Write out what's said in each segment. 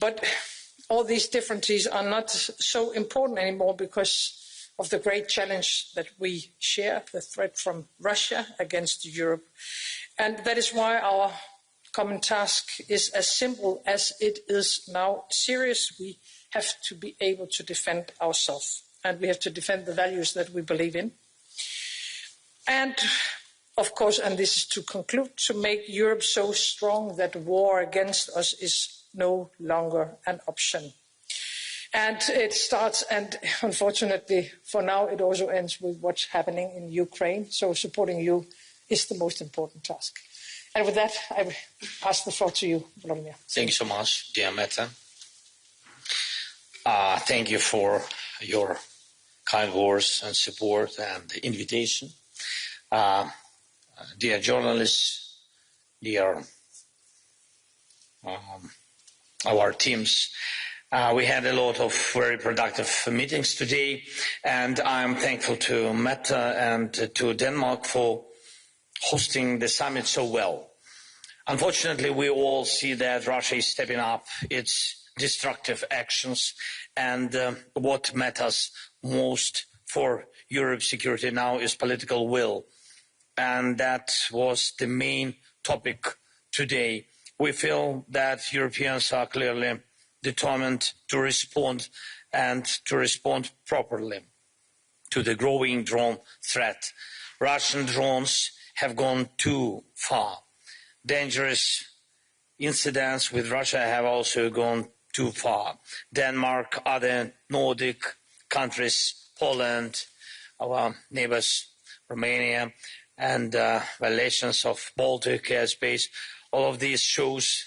But all these differences are not so important anymore because of the great challenge that we share, the threat from Russia against Europe. And that is why our common task is as simple as it is now serious. We have to be able to defend ourselves, and we have to defend the values that we believe in. And of course, and this is to conclude, to make Europe so strong that war against us is no longer an option. And it starts, and unfortunately for now, it also ends with what's happening in Ukraine. So supporting you is the most important task. And with that, I will pass the floor to you, Vladimir. Thank you so much, dear Mette. Thank you for your kind words and support and invitation. Dear journalists, dear our teams, we had a lot of very productive meetings today, and I'm thankful to Mette and to Denmark for hosting the summit so well. Unfortunately, we all see that Russia is stepping up its destructive actions, and what matters most for Europe's security now is political will. And that was the main topic today. We feel that Europeans are clearly determined to respond, and to respond properly to the growing drone threat. Russian drones have gone too far. Dangerous incidents with Russia have also gone too far. Denmark, other Nordic countries, Poland, our neighbors, Romania, and violations of Baltic airspace, all of these shows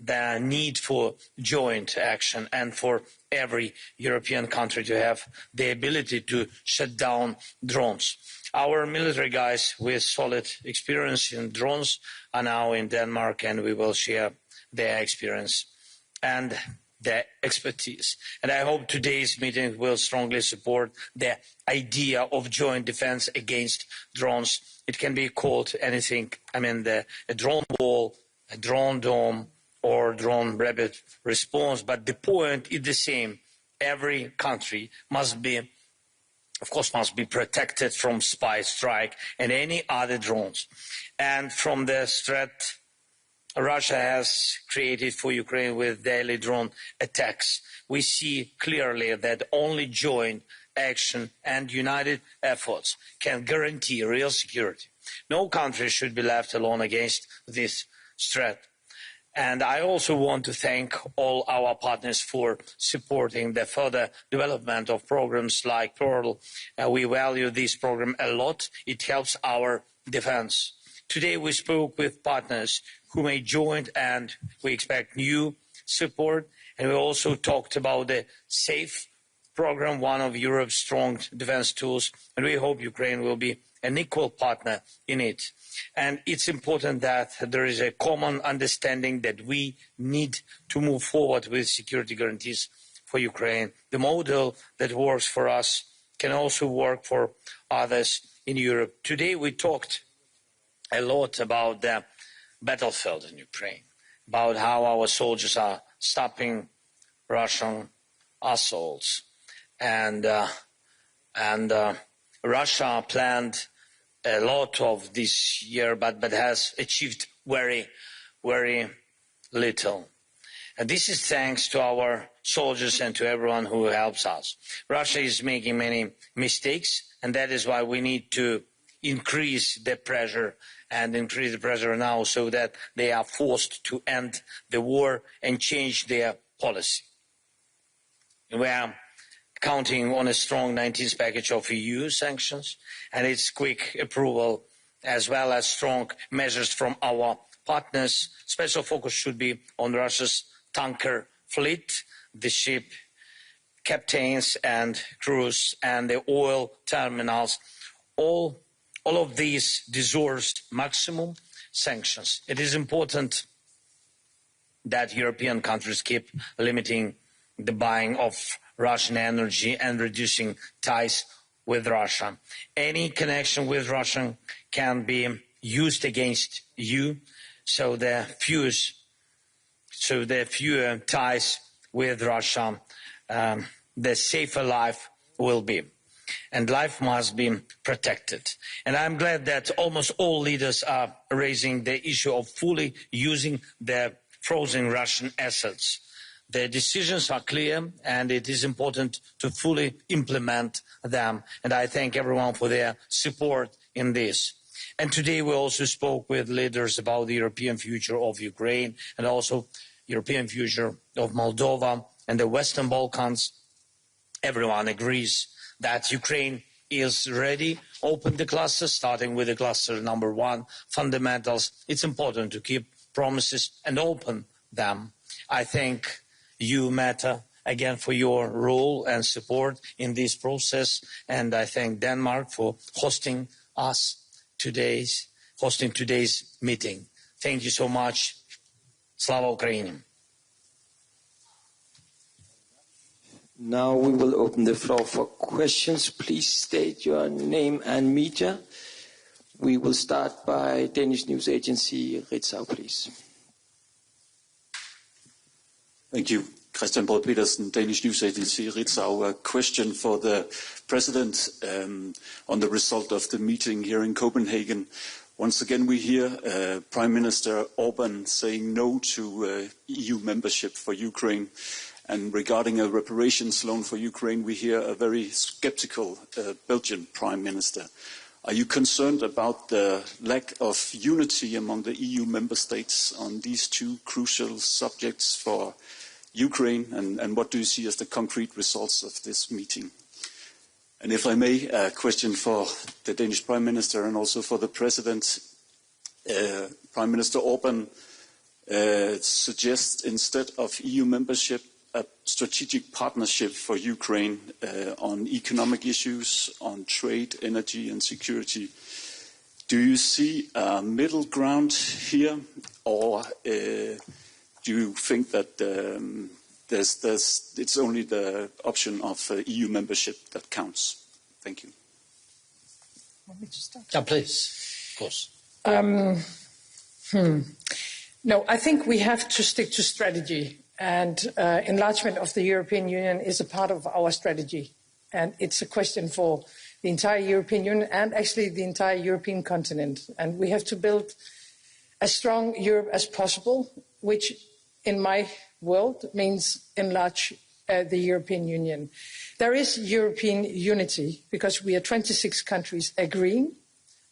the need for joint action and for every European country to have the ability to shut down drones. Our military guys with solid experience in drones are now in Denmark, and we will share their experience and their expertise. And I hope today's meeting will strongly support the idea of joint defense against drones. It can be called anything. I mean, a drone wall, a drone dome, or drone rapid response, but the point is the same. Every country must be protected from spy strike and any other drones. And from the threat Russia has created for Ukraine with daily drone attacks, we see clearly that only joint action and united efforts can guarantee real security. No country should be left alone against this threat. And I also want to thank all our partners for supporting the further development of programs like Pearl. We value this program a lot. It helps our defense. Today we spoke with partners who may join, and we expect new support. And we also talked about the SAFE program, one of Europe's strong defense tools, and we hope Ukraine will be an equal partner in it. And it's important that there is a common understanding that we need to move forward with security guarantees for Ukraine. The model that works for us can also work for others in Europe. Today we talked a lot about the battlefield in Ukraine, about how our soldiers are stopping Russian assaults. And Russia planned a lot of this year, but has achieved very, very little. And this is thanks to our soldiers and to everyone who helps us. Russia is making many mistakes, and that is why we need to increase the pressure now so that they are forced to end the war and change their policy. We are counting on a strong 19th package of EU sanctions and its quick approval, as well as strong measures from our partners. Special focus should be on Russia's tanker fleet, the ship captains and crews, and the oil terminals. All of these deserve maximum sanctions. It is important that European countries keep limiting the buying of Russian energy and reducing ties with Russia. Any connection with Russia can be used against you, so the fuse so the fewer ties with Russia, the safer life will be. And life must be protected. And I'm glad that almost all leaders are raising the issue of fully using the frozen Russian assets. The decisions are clear, and it is important to fully implement them. And I thank everyone for their support in this. And today we also spoke with leaders about the European future of Ukraine and also European future of Moldova and the Western Balkans. Everyone agrees that Ukraine is ready. Open the clusters, starting with the cluster number 1, fundamentals. It's important to keep promises and open them. I thank you, Mette, again for your role and support in this process, and I thank Denmark for hosting today's meeting. Thank you so much. Slava Ukraini. Now we will open the floor for questions. Please state your name and media. We will start by Danish news agency Ritzau, please. Thank you. Christian Borg Petersen, Danish news agency Ritzau. A question for the President on the result of the meeting here in Copenhagen. Once again, we hear Prime Minister Orbán saying no to EU membership for Ukraine. And regarding a reparations loan for Ukraine, we hear a very skeptical Belgian Prime Minister. Are you concerned about the lack of unity among the EU member states on these two crucial subjects for Ukraine? And what do you see as the concrete results of this meeting? And if I may, a question for the Danish Prime Minister and also for the President. Prime Minister Orbán suggests instead of EU membership, a strategic partnership for Ukraine on economic issues, on trade, energy and security. Do you see a middle ground here, or do you think that it's only the option of EU membership that counts? Thank you. Want me to start? Yeah, please, of course. No, I think we have to stick to strategy. And enlargement of the European Union is a part of our strategy. And it's a question for the entire European Union and actually the entire European continent. And we have to build as strong Europe as possible, which in my world means enlarge the European Union. There is European unity because we are 26 countries agreeing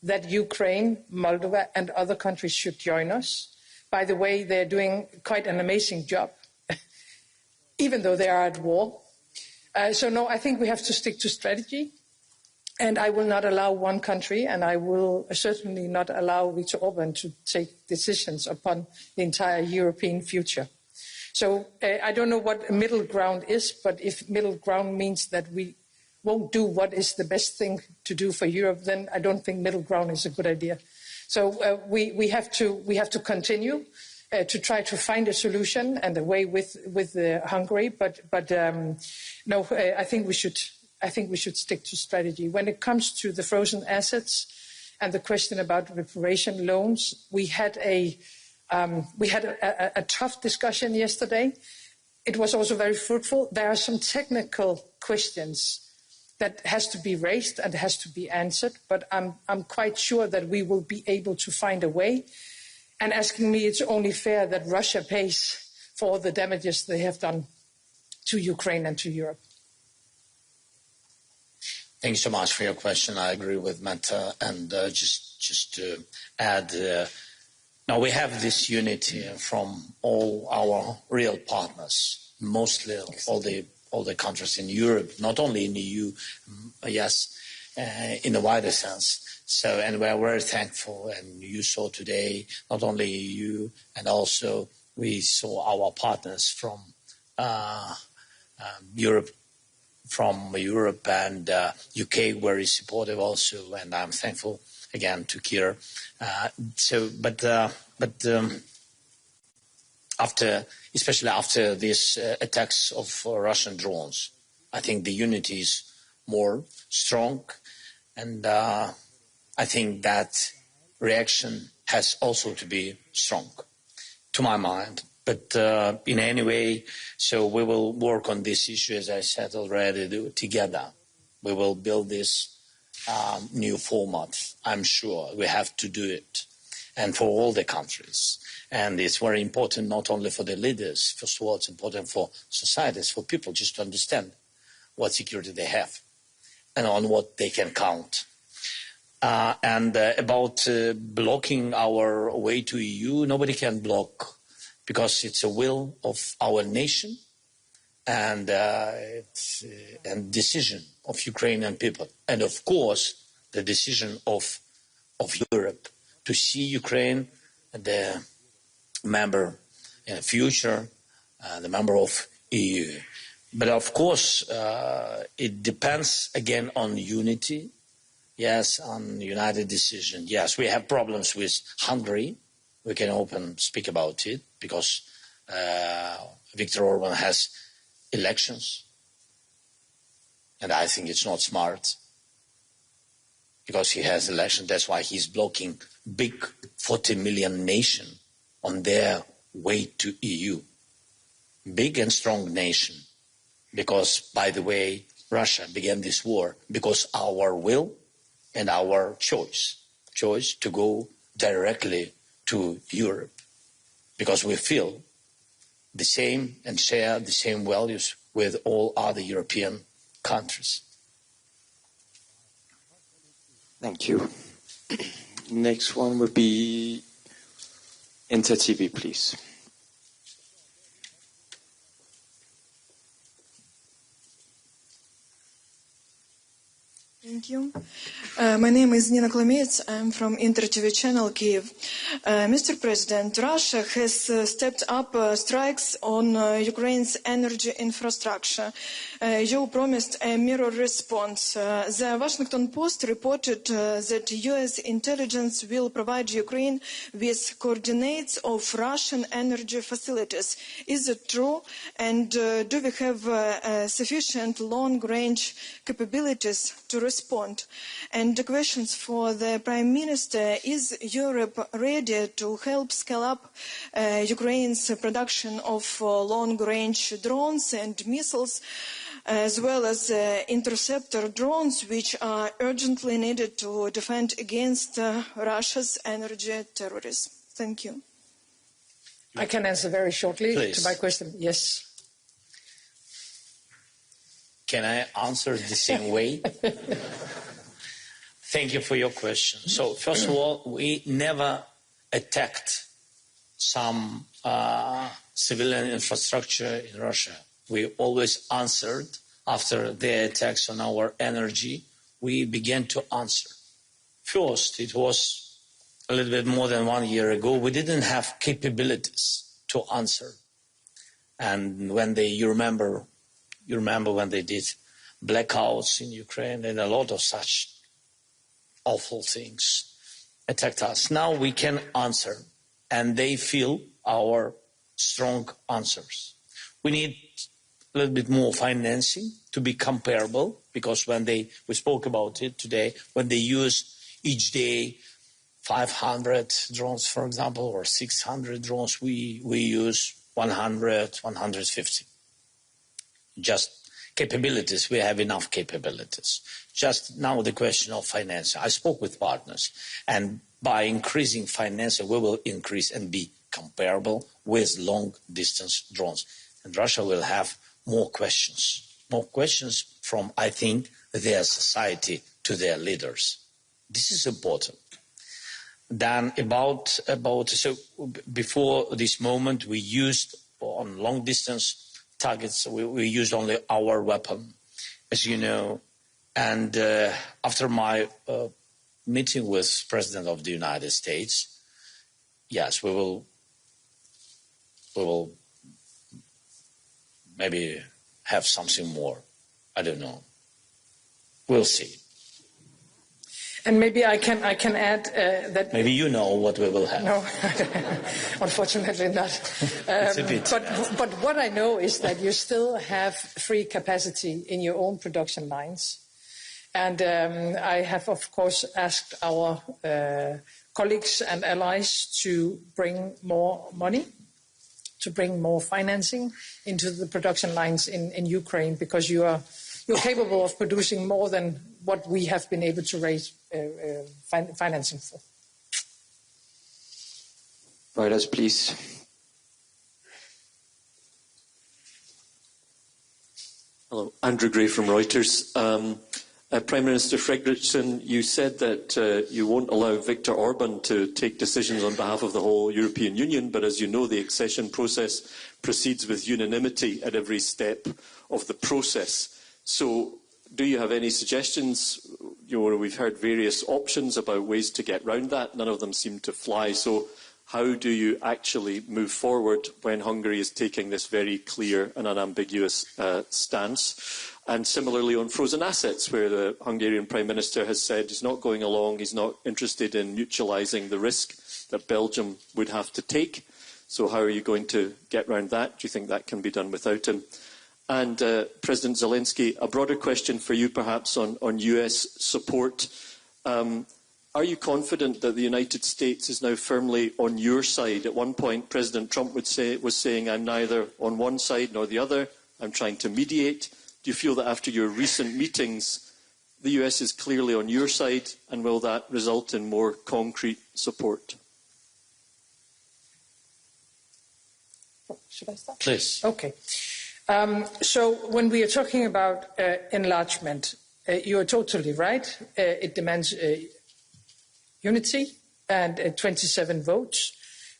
that Ukraine, Moldova and other countries should join us. By the way, they're doing quite an amazing job, even though they are at war. So no, I think we have to stick to strategy. And I will not allow one country, and I will certainly not allow Viktor Orbán to take decisions upon the entire European future. So I don't know what middle ground is, but if middle ground means that we won't do what is the best thing to do for Europe, then I don't think middle ground is a good idea. So we have to continue to try to find a solution and a way with Hungary, but no, I think we should stick to strategy. When it comes to the frozen assets and the question about reparation loans, we had a tough discussion yesterday. It was also very fruitful. There are some technical questions that has to be raised and has to be answered, but I'm quite sure that we will be able to find a way. And asking me, it's only fair that Russia pays for the damages they have done to Ukraine and to Europe. Thank you so much for your question. I agree with Mette, and just to add, now we have this unity from all our real partners, mostly all the countries in Europe, not only in the EU, yes, in a wider sense. So, and we're very thankful, and you saw today, not only EU, and also we saw our partners from Europe and UK very supportive also, and I'm thankful again to Kier. Especially after these attacks of Russian drones, I think the unity is more strong, and I think that reaction has also to be strong, to my mind. But in any way, so we will work on this issue, as I said already, together. We will build this new format. I'm sure we have to do it, and for all the countries. And it's very important not only for the leaders. First of all, it's important for societies, for people, just to understand what security they have and on what they can count. And about blocking our way to EU, nobody can block, because it's a will of our nation and it's and decision of Ukrainian people, and of course the decision of Europe to see Ukraine the member in the future, the member of EU. But of course it depends again on unity. Yes, on united decision. Yes, we have problems with Hungary. We can speak about it, because Viktor Orban has elections. And I think it's not smart, because he has elections. That's why he's blocking big 40 million nation on their way to EU. Big and strong nation. Because, by the way, Russia began this war because our will and our choice to go directly to Europe, because we feel the same and share the same values with all other European countries. Thank you. Next one would be Inter TV, please. Thank you. My name is Nina Klamets. I'm from Inter TV channel, Kiev. Mr. President, Russia has stepped up strikes on Ukraine's energy infrastructure. You promised a mirror response. The Washington Post reported that U.S. intelligence will provide Ukraine with coordinates of Russian energy facilities. Is it true? And do we have sufficient long-range capabilities to respond? And the questions for the Prime Minister: is Europe ready to help scale up Ukraine's production of long-range drones and missiles, as well as interceptor drones, which are urgently needed to defend against Russia's energy terrorism? Thank you. I can answer very shortly Please. to my question. Yes. Can I answer the same way? Thank you for your question. So, first of all, we never attacked some civilian infrastructure in Russia. We always answered after their attacks on our energy. We began to answer. First, it was a little bit more than 1 year ago. We didn't have capabilities to answer. And when you remember when they did blackouts in Ukraine and a lot of such awful things attacked us. Now we can answer, and they feel our strong answers. We need a little bit more financing to be comparable, because when we spoke about it today, when they use each day 500 drones, for example, or 600 drones, we use 100, 150. Just capabilities, we have enough capabilities. Just now the question of financing. I spoke with partners, and by increasing financing, we will increase and be comparable with long-distance drones. And Russia will have more questions from, I think, their society to their leaders. This is important. Then so before this moment, we used on long-distance targets, we used only our weapon, as you know. And after my meeting with President of the United States, yes, we will maybe have something more. I don't know. We'll see. And maybe I can add that. Maybe you know what we will have. No, unfortunately not. It's a bit. But what I know is that you still have free capacity in your own production lines. And I have, of course, asked our colleagues and allies to bring more money to bring more financing into the production lines in Ukraine, because you're capable of producing more than what we have been able to raise financing for. Reuters, please. Hello, Andrew Gray from Reuters. Prime Minister Fredriksson, you said that you won't allow Viktor Orban to take decisions on behalf of the whole European Union, but as you know, the accession process proceeds with unanimity at every step of the process. So do you have any suggestions? We've heard various options about ways to get round that. None of them seem to fly. So how do you actually move forward when Hungary is taking this very clear and unambiguous stance? And similarly on frozen assets, where the Hungarian Prime Minister has said he's not going along, he's not interested in mutualising the risk that Belgium would have to take. So how are you going to get round that? Do you think that can be done without him? And President Zelensky, a broader question for you perhaps on US support. Are you confident that the United States is now firmly on your side? At one point, President Trump was saying, I'm neither on one side nor the other, I'm trying to mediate. Do you feel that after your recent meetings, the US is clearly on your side, and will that result in more concrete support? Should I start? Please. Okay. So when we are talking about enlargement, you are totally right. It demands unity and 27 votes.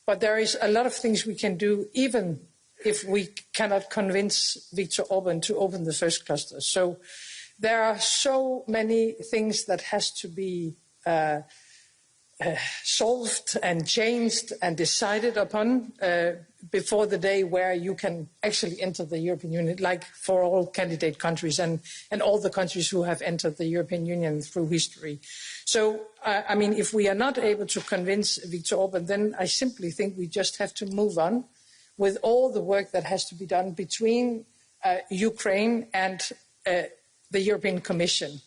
But there is a lot of things we can do, even if we cannot convince Viktor Orban to open the first cluster. So there are so many things that has to be solved and changed and decided upon before the day where you can actually enter the European Union, like for all candidate countries and all the countries who have entered the European Union through history. So, I mean, if we are not able to convince Viktor Orban, then I simply think we just have to move on with all the work that has to be done between Ukraine and the European Commission.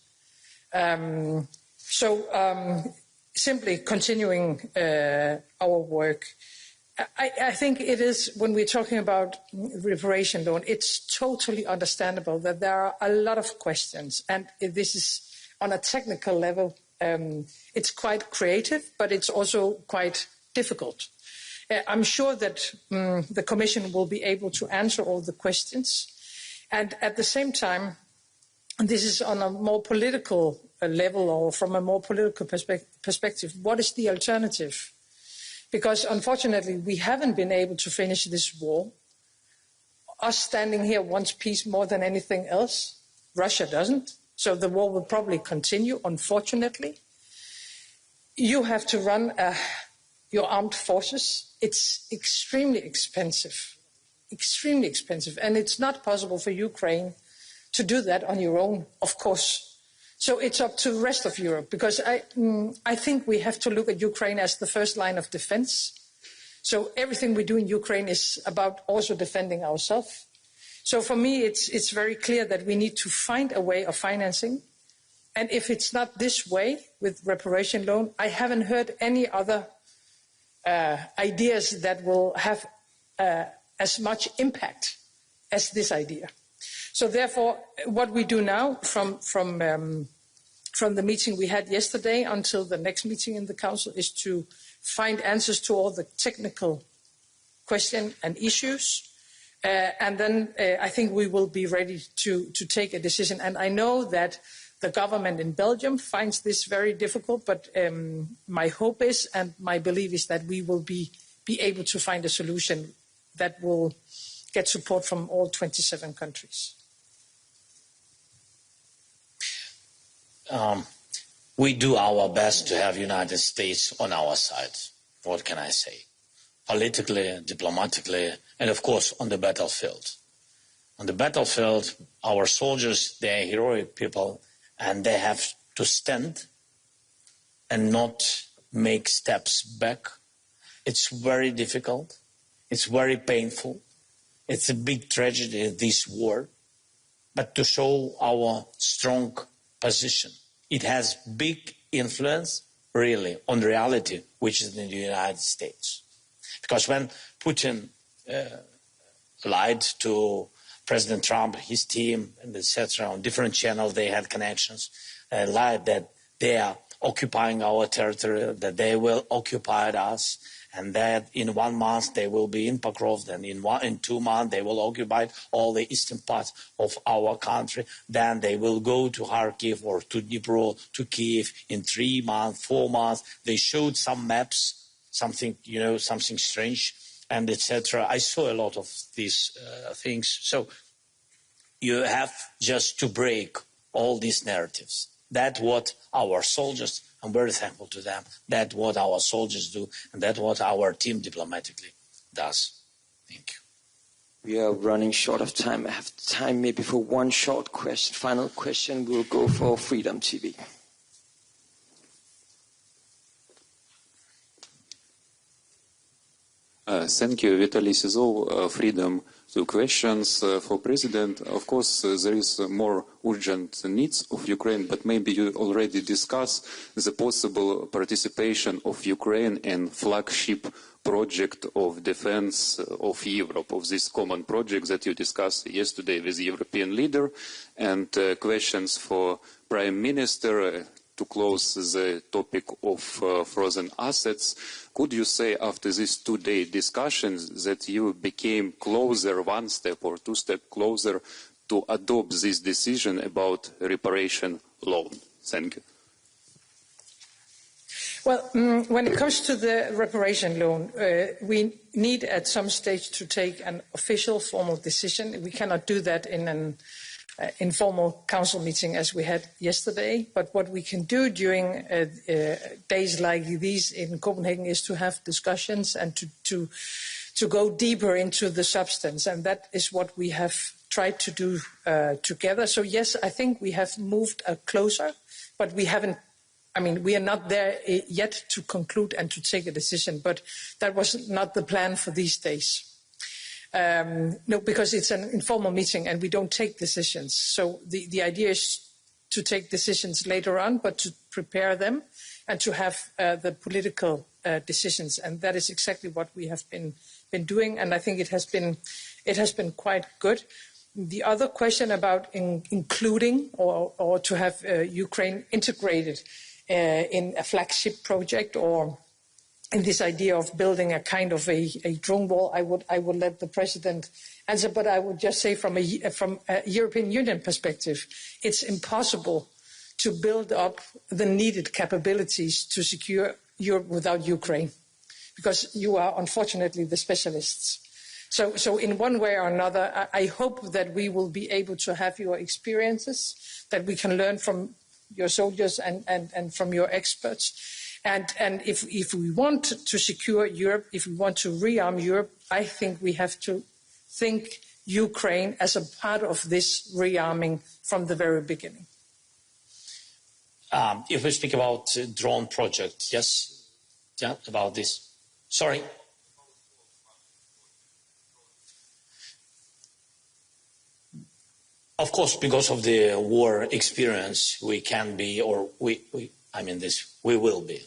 Simply continuing our work. I think it is, when we're talking about reparation loan, it's totally understandable that there are a lot of questions, and this is on a technical level, it's quite creative, but it's also quite difficult. I'm sure that the Commission will be able to answer all the questions, and at the same time, this is on a more political level, or from a more political perspective, what is the alternative? Because unfortunately, we haven't been able to finish this war. Us standing here wants peace more than anything else. Russia doesn't. So the war will probably continue, unfortunately. You have to run your armed forces. It's extremely expensive, and it's not possible for Ukraine to do that on your own, of course. So it's up to the rest of Europe, because I think we have to look at Ukraine as the first line of defense. So everything we do in Ukraine is about also defending ourselves. So for me, it's very clear that we need to find a way of financing. And if it's not this way with reparation loan, I haven't heard any other ideas that will have as much impact as this idea. So therefore, what we do now from the meeting we had yesterday until the next meeting in the Council is to find answers to all the technical questions and issues. And then I think we will be ready to take a decision. And I know that the government in Belgium finds this very difficult, but my hope is, and my belief is, that we will be able to find a solution that will get support from all 27 countries. We do our best to have United States on our side. What can I say? Politically, diplomatically, and of course on the battlefield. On the battlefield, our soldiers, they are heroic people, and they have to stand and not make steps back. It's very difficult. It's very painful. It's a big tragedy, this war. But to show our strong position, it has big influence, really, on reality, which is in the United States. Because when Putin lied to President Trump, his team, and etc. On different channels, they had connections, lied that they are occupying our territory, that they will occupy us, and that in 1 month they will be in Pokrovsk, and in 2 months they will occupy all the eastern parts of our country. Then they will go to Kharkiv or to Dnipro, to Kiev in 3 months, 4 months. They showed some maps, something, something strange, and etc. I saw a lot of these things. So you have just to break all these narratives. That's what our soldiers, I'm very thankful to them, that's what our soldiers do, and that's what our team diplomatically does. Thank you. We are running short of time. I have time maybe for one short question. Final question, we'll go for Freedom TV. Thank you, Vitaly Sizov, Freedom. 2 questions for President. Of course, there is more urgent needs of Ukraine, but maybe you already discussed the possible participation of Ukraine in flagship project of defense of Europe, of this common project that you discussed yesterday with the European leader. And questions for Prime Minister. To close the topic of frozen assets, could you say after these 2-day discussions that you became closer, 1 step or 2 steps closer to adopt this decision about reparation loan? Thank you. Well, when it comes to the reparation loan, we need at some stage to take an official formal decision. We cannot do that in an informal council meeting as we had yesterday. But what we can do during days like these in Copenhagen is to have discussions and to go deeper into the substance. And that is what we have tried to do together. So yes, I think we have moved closer, but we haven't. I mean, we are not there yet to conclude and to take a decision. But that was not the plan for these days. No, because it's an informal meeting and we don't take decisions. So the idea is to take decisions later on, but to prepare them and to have the political decisions. And that is exactly what we have been doing. And I think it has been quite good. The other question about including or to have Ukraine integrated in a flagship project or in this idea of building a kind of a drone wall, I would let the president answer, but I would just say from a European Union perspective, it's impossible to build up the needed capabilities to secure Europe without Ukraine, because you are unfortunately the specialists. So in one way or another, I hope that we will be able to have your experiences, that we can learn from your soldiers and from your experts. And if we want to secure Europe, if we want to rearm Europe, I think we have to think Ukraine as a part of this rearming from the very beginning. If we speak about drone project, yes, yeah, about this. Sorry. Of course, because of the war experience, we can be, or we will be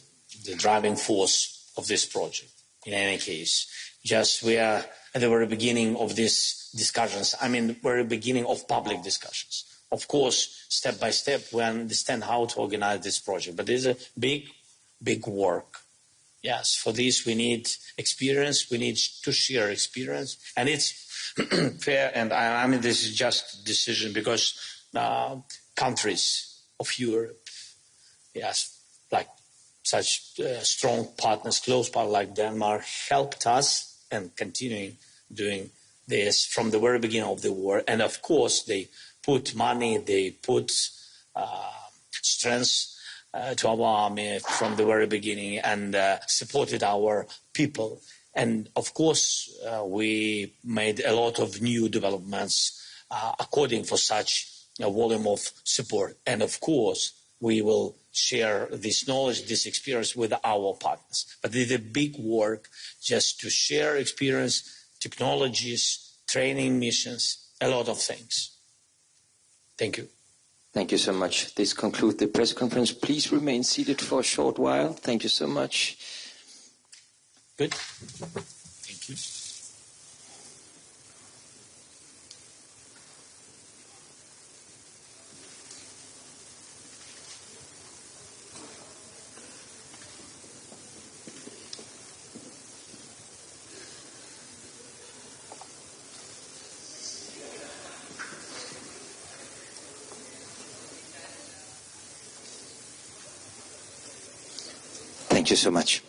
the driving force of this project. In any case, just we are at the very beginning of these discussions. Very beginning of public discussions. Of course, step by step, we understand how to organize this project. But it's a big work. Yes, for this we need experience. We need to share experience, and it's fair. And this is just a decision because countries of Europe, yes, like such strong partners, close partners like Denmark, helped us and continuing doing this from the very beginning of the war. And of course, they put money, they put strength to our army from the very beginning and supported our people. And of course, we made a lot of new developments according for such a volume of support. And of course, we will share this knowledge, this experience with our partners. But it is a big work just to share experience, technologies, training missions, a lot of things. Thank you. Thank you so much. This concludes the press conference. Please remain seated for a short while. Thank you so much. Good. Thank you. Thank you so much.